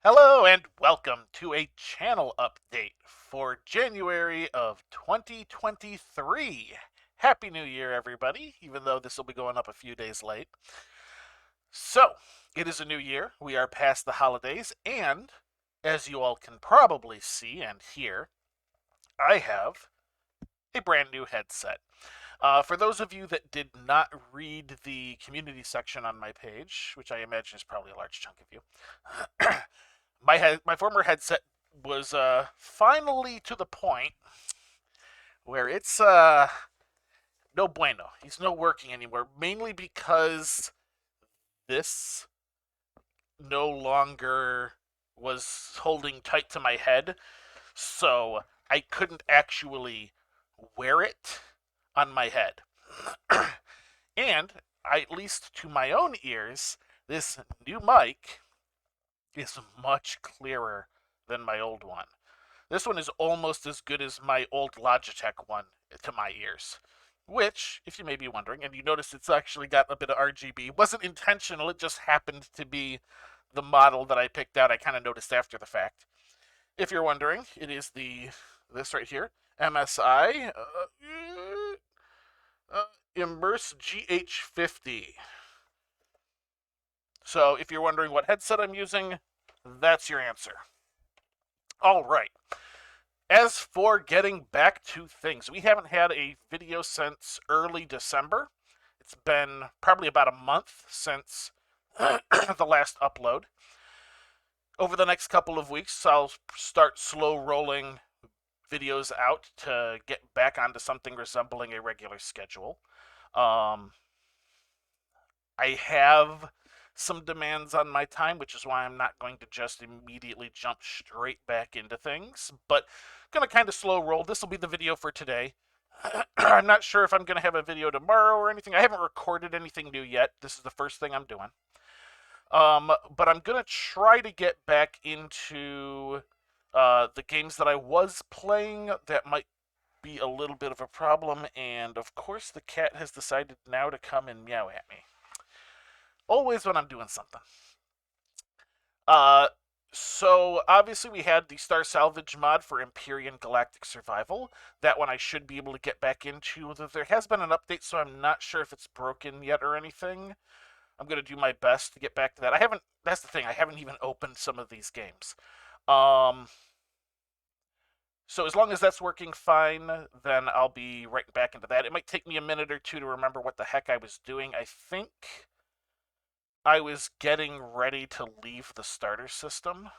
Hello and welcome to a channel update for January of 2023. Happy New Year, everybody, even though this will be going up a few days late. So, it is a new year. We are past the holidays, and as you all can probably see and hear, I have a brand new headset. For those of you that did not read the community section on my page, which I imagine is probably a large chunk of you, my former headset was finally to the point where it's no bueno. He's no working anymore, mainly because this no longer was holding tight to my head, so I couldn't actually wear it on my head. And at least to my own ears, this new mic is much clearer than my old one. This one is almost as good as my old Logitech one to my ears. Which, if you may be wondering, and you notice it's actually got a bit of RGB, it wasn't intentional, it just happened to be the model that I picked out. I kind of noticed after the fact. If you're wondering, it is this right here, MSI Immerse GH50. So if you're wondering what headset I'm using, that's your answer. All right. As for getting back to things, we haven't had a video since early December. It's been probably about a month since the last upload. Over the next couple of weeks, I'll start slow rolling videos out to get back onto something resembling a regular schedule. Um, I have some demands on my time, which is why I'm not going to just immediately jump straight back into things, but going to kind of slow roll. This will be the video for today. I'm not sure if I'm going to have a video tomorrow or anything. I haven't recorded anything new yet. This is the first thing I'm doing. But I'm going to try to get back into the games that I was playing that might be a little bit of a problem. And of course, the cat has decided now to come and meow at me. Always when I'm doing something. Uh, so obviously we had the Star Salvage mod for Empyrean Galactic Survival. That one I should be able to get back into. There has been an update, so I'm not sure if it's broken yet or anything. I'm gonna do my best to get back to that. I haven't. That's the thing. I haven't even opened some of these games. Um, so as long as that's working fine, then I'll be right back into that. It might take me a minute or two to remember what the heck I was doing. I think I was getting ready to leave the starter system.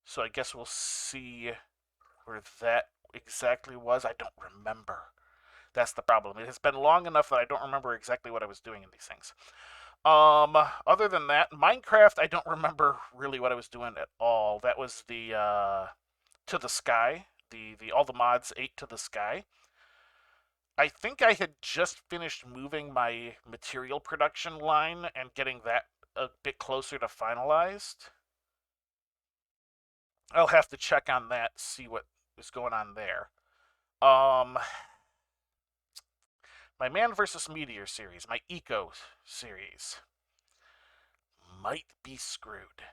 So I guess we'll see where that exactly was. I don't remember. That's the problem. It has been long enough that I don't remember exactly what I was doing in these things. Other than that, Minecraft, I don't remember really what I was doing at all. That was the To the Sky, the all the mods 8 to the Sky. I think I had just finished moving my material production line and getting that a bit closer to finalized. I'll have to check on that, see what is going on there. Um, my Man vs. Meteor series, my Eco series, might be screwed.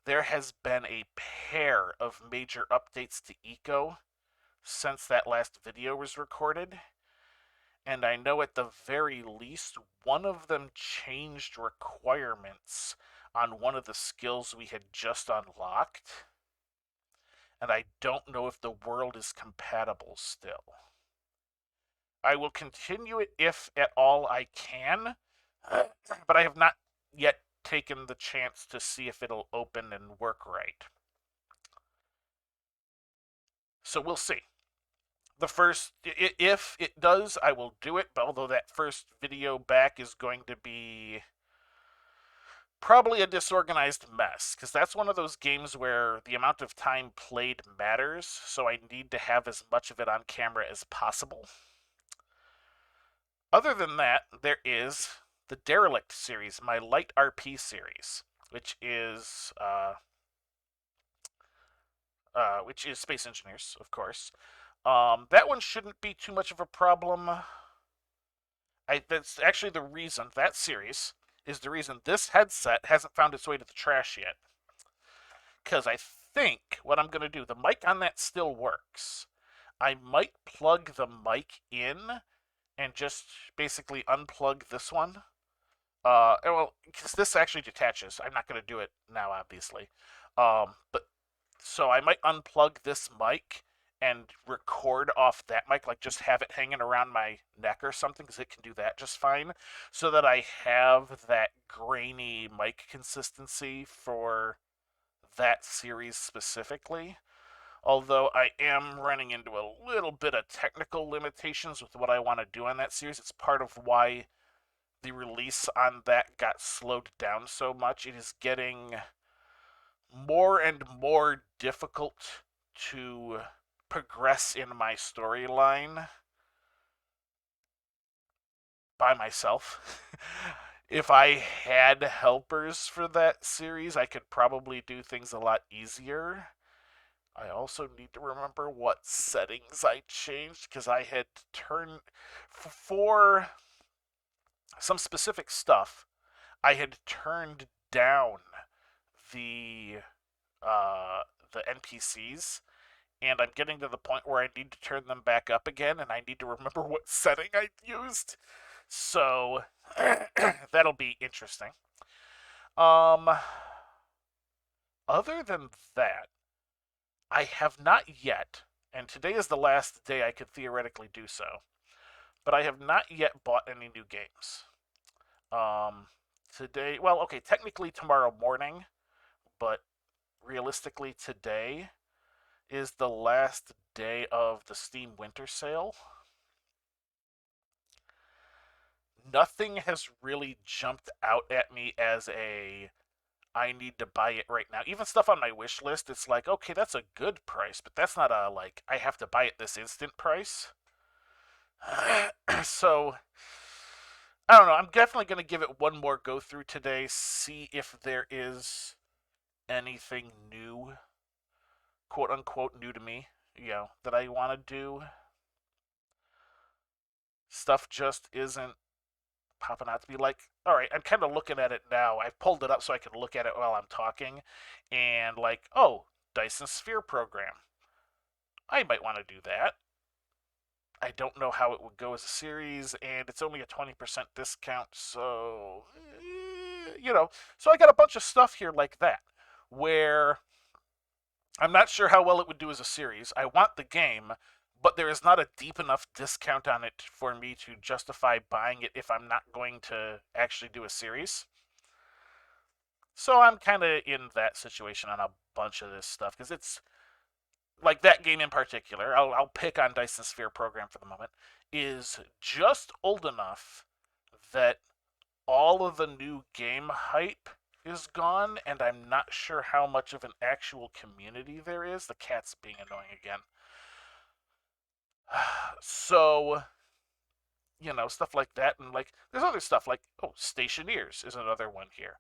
There has been a pair of major updates to Eco since that last video was recorded, and I know at the very least one of them changed requirements on one of the skills we had just unlocked, and I don't know if the world is compatible still. I will continue it if at all I can, but I have not yet taken the chance to see if it'll open and work right. So we'll see. The first, if it does, I will do it, but although that first video back is going to be probably a disorganized mess, because that's one of those games where the amount of time played matters, so I need to have as much of it on camera as possible. Other than that, there is the Derelict series, my light RP series, which is Space Engineers, of course. That one shouldn't be too much of a problem. That's actually the reason, that series is the reason this headset hasn't found its way to the trash yet. because I think what I'm going to do, the mic on that still works. I might plug the mic in and just basically unplug this one. Well, because this actually detaches. I'm not going to do it now, obviously. But so I might unplug this mic and record off that mic, like just have it hanging around my neck or something, because it can do that just fine, so that I have that grainy mic consistency for that series specifically. Although I am running into a little bit of technical limitations with what I want to do on that series. It's part of why the release on that got slowed down so much. It is getting more and more difficult to progress in my storyline by myself. If I had helpers for that series, I could probably do things a lot easier. I also need to remember what settings I changed, because I had turned for some specific stuff. I had turned down the the NPCs, and I'm getting to the point where I need to turn them back up again, and I need to remember what setting I used. So that'll be interesting. Other than that, I have not yet, and today is the last day I could theoretically do so, but I have not yet bought any new games. Today, well, okay, technically tomorrow morning, but realistically today is the last day of the Steam Winter Sale. Nothing has really jumped out at me as I need to buy it right now. Even stuff on my wish list, it's like, okay, that's a good price, but that's not a, like, I have to buy it this instant price. So, I don't know. I'm definitely going to give it one more go through today, see if there is anything new, quote unquote, new to me, that I want to do. Stuff just isn't popping out to be like, all right, I'm kind of looking at it now. I've pulled it up so I can look at it while I'm talking, and like, oh, Dyson Sphere program. I might want to do that. I don't know how it would go as a series, and it's only a 20% discount, so, so I got a bunch of stuff here like that, where I'm not sure how well it would do as a series. I want the game, but there is not a deep enough discount on it for me to justify buying it if I'm not going to actually do a series. So I'm kind of in that situation on a bunch of this stuff, because it's like that game in particular. I'll pick on Dyson Sphere program for the moment. Is just old enough that all of the new game hype is gone, and I'm not sure how much of an actual community there is. The cat's being annoying again. So, stuff like that, and like there's other stuff like, oh, Stationeers is another one here.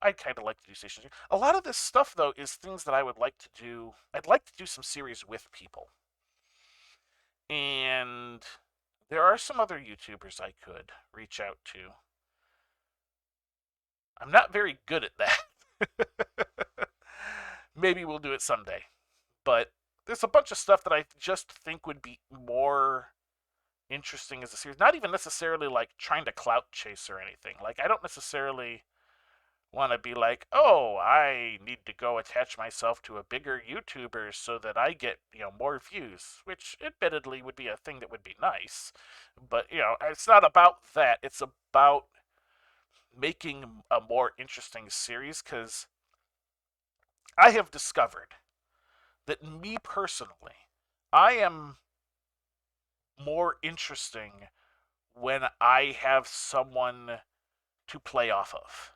I'd kind of like to do Stationeers. A lot of this stuff though is things that I would like to do. I'd like to do some series with people, and there are some other YouTubers I could reach out to. I'm not very good at that. Maybe we'll do it someday, but there's a bunch of stuff that I just think would be more interesting as a series. Not even necessarily like trying to clout chase or anything. Like, I don't necessarily want to be like, oh, I need to go attach myself to a bigger YouTuber so that I get, more views, which admittedly would be a thing that would be nice. But, it's not about that. It's about making a more interesting series, because I have discovered that me personally, I am more interesting when I have someone to play off of.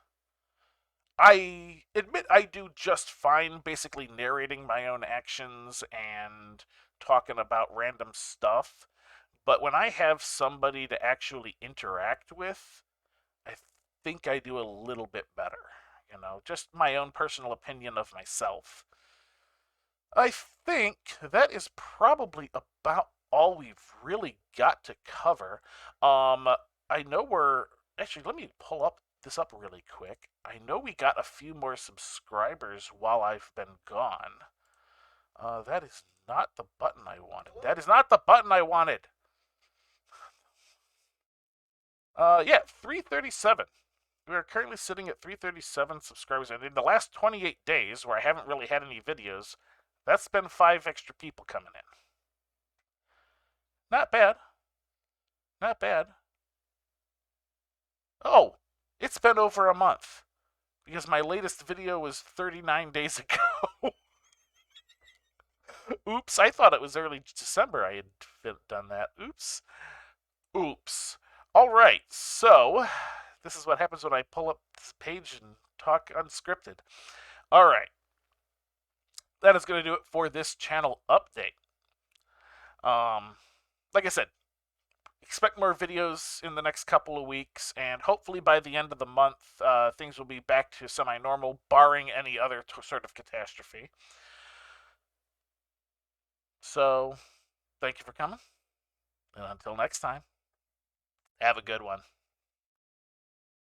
I admit I do just fine basically narrating my own actions and talking about random stuff, but when I have somebody to actually interact with, I think I do a little bit better. Just my own personal opinion of myself. I think that is probably about all we've really got to cover. I know we're actually, let me pull up this up really quick. I know we got a few more subscribers while I've been gone. That is not the button I wanted. That is not the button I wanted. Yeah, 337. We are currently sitting at 337 subscribers, and in the last 28 days, where I haven't really had any videos, that's been 5 extra people coming in. Not bad. Not bad. Oh, it's been over a month, because my latest video was 39 days ago. Oops, I thought it was early December I had done that. Oops. Oops. All right, so this is what happens when I pull up this page and talk unscripted. All right. That is going to do it for this channel update. Like I said, expect more videos in the next couple of weeks, and hopefully by the end of the month, things will be back to semi-normal, barring any other sort of catastrophe. So, thank you for coming, and until next time, have a good one.